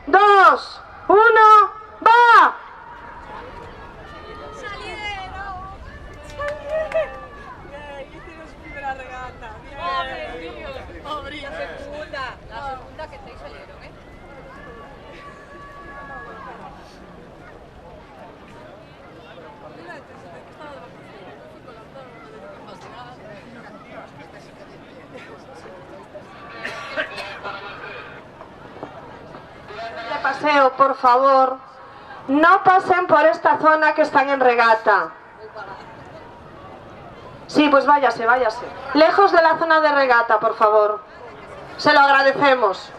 2, 1, ¡va! La segunda que estáis salieron, ¿eh? De paseo, por favor, no pasen por esta zona que están en regata. Sí, pues váyase, váyase. Lejos de la zona de regata, por favor. Se lo agradecemos.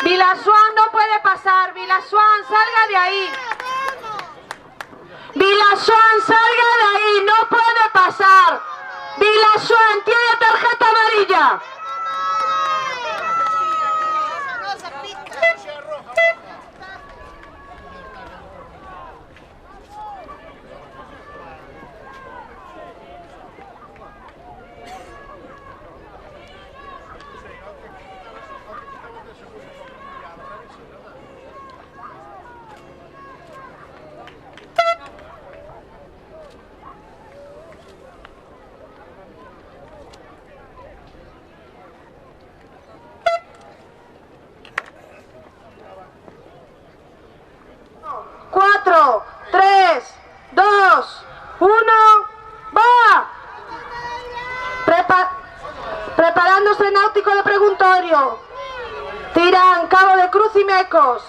Vilasuán no puede pasar. Vilasuán, salga de ahí. Vilasuán, salga de ahí. No puede pasar. Vilasuán, tiene tarjeta amarilla. Cuatro, 3, 2, 1, ¡va! Preparándose náutico de preguntorio. Tiran Cabo de Cruz y Mecos.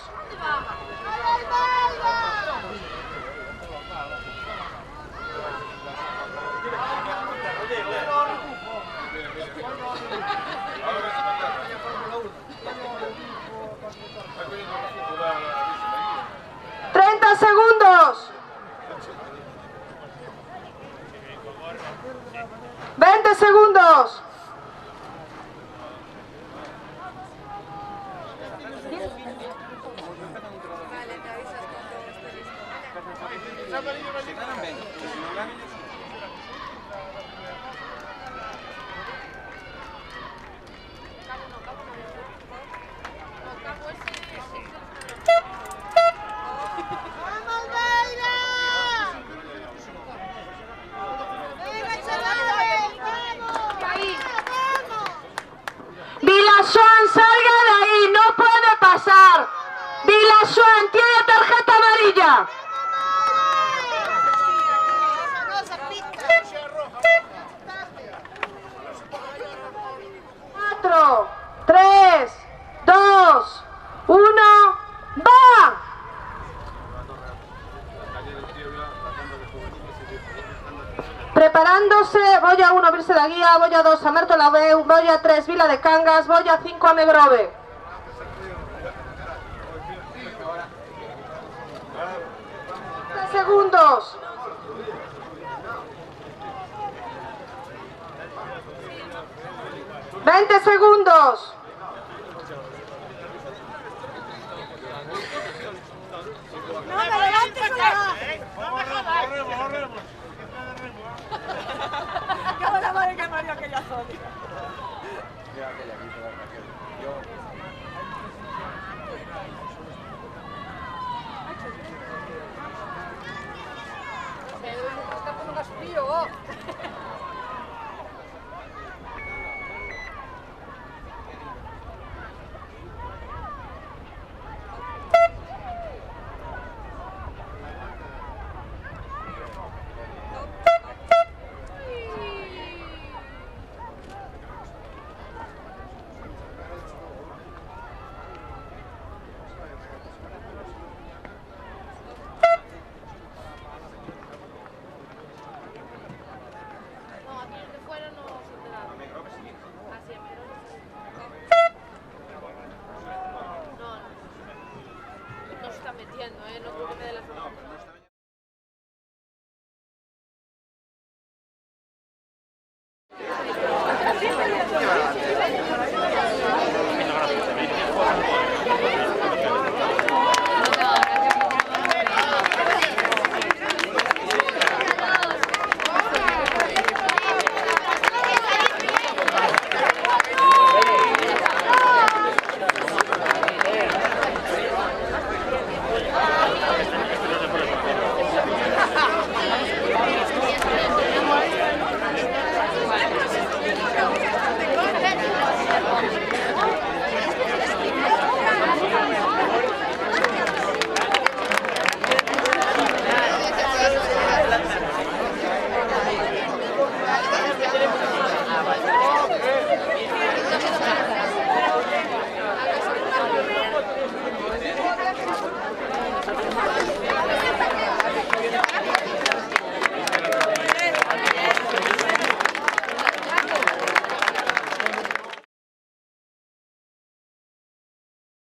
Segundos. 20 segundos. Vale, te avisas cuando esté listo. Vilasuán, salga de ahí, no puede pasar. Vilasuán, tiene tarjeta amarilla. Cuatro, 3, 2, 1, ¡va! Preparándose, Boya 1, Virse de Guía, Boya 2, Amerto la Veu, Boya 3, Vila de Cangas, Boya 5, Amegrove. Segundos. 20 segundos. No, me levantes Acabo la madre que Mario que ya soy. Lleva adelante.